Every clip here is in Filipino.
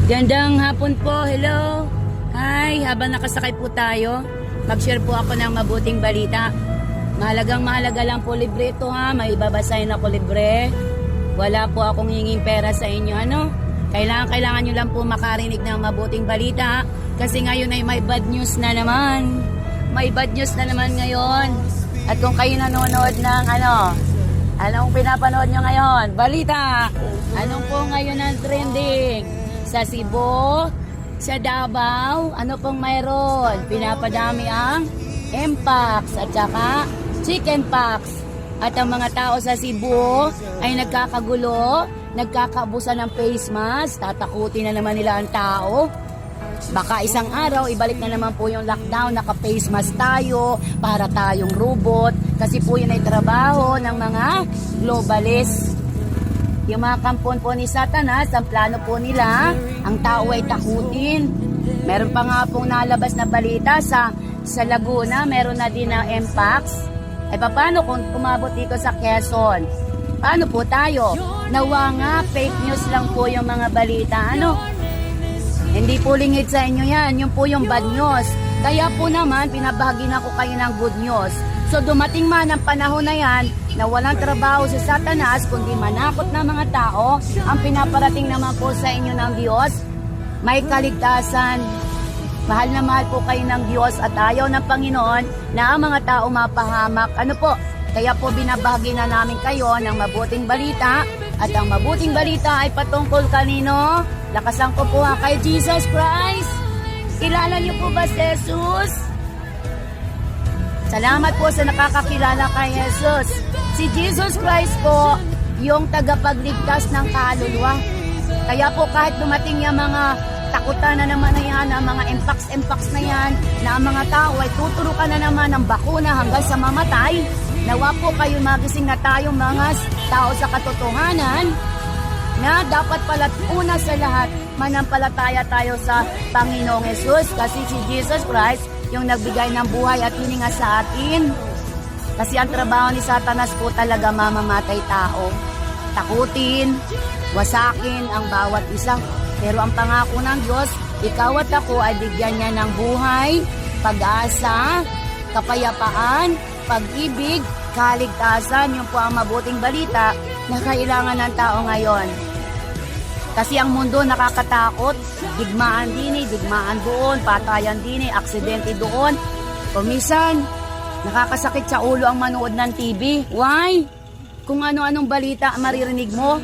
Gandang hapon po, hello. Hi, habang nakasakay po tayo, mag-share po ako ng mabuting balita. Mahalaga lang po libre ito ha, may babasahin ako libre. Wala po akong hinging pera sa inyo, ano? Kailangan nyo lang po makarinig ng mabuting balita kasi ngayon ay may bad news na naman. May bad news na naman ngayon. At kung kayo nanonood ng anong pinapanood nyo ngayon? Balita! Anong po ngayon ang trending? Sa Cebu, sa Davao, ano pong mayroon? Pinapadami ang Mpox at saka chickenpox. At ang mga tao sa Cebu ay nagkakagulo, nagkakaabusan ng face mask, tatakutin na naman nila ang tao. Baka isang araw, ibalik na naman po yung lockdown, naka-face mask tayo, para tayong robot. Kasi po yun ay trabaho ng mga globalist. Yung mga kampon po ni Satanas, ang plano po nila, ang tao ay takutin. Meron pa nga pong nalabas na balita sa Laguna, meron na din ng Mpox. Ay paano kung umabot dito sa Quezon? Paano po tayo? Nawa nga, fake news lang po yung mga balita. Hindi po lingid sa inyo yan. Yung po yung bad news. Kaya po naman, pinabahagi na ko kayo ng good news. So dumating man ang panahon na yan na walang trabaho sa Satanas kundi manakot na mga tao, ang pinaparating naman po sa inyo ng Diyos, may kaligtasan. Mahal na mahal po kayo ng Diyos at ayaw ng Panginoon na ang mga tao mapahamak. Kaya po binabahagi na namin kayo ng mabuting balita. At ang mabuting balita ay patungkol kanino? Lakasan ko po kay Jesus Christ. Kilala niyo po ba si Jesus? Salamat po sa nakakakilala kay Jesus. Si Jesus Christ po, yung tagapagligtas ng kaluluwa. Kaya po kahit dumating yung mga takutan na naman na yan, ang mga Mpox na yan, na ang mga tao ay tuturukan na naman ng bakuna hanggang sa mamatay, nawa po kayo magising na tayong mga tao sa katotohanan na dapat pala una sa lahat, manampalataya tayo sa Panginoong Jesus kasi si Jesus Christ yung nagbigay ng buhay at hininga sa atin. Kasi ang trabaho ni Satanas po talaga mamamatay tao. Takutin, wasakin ang bawat isa. Pero ang pangako ng Diyos, ikaw at ako ay bigyan niya ng buhay, pag-asa, kapayapaan, pag-ibig, kaligtasan. Yung po ang mabuting balita na kailangan ng tao ngayon. Kasi ang mundo nakakatakot, digmaan din digmaan doon, patayan din aksidente doon. Kumisan, nakakasakit sa ulo ang manood ng TV. Why? Kung ano-anong balita maririnig mo,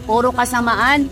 puro kasamaan.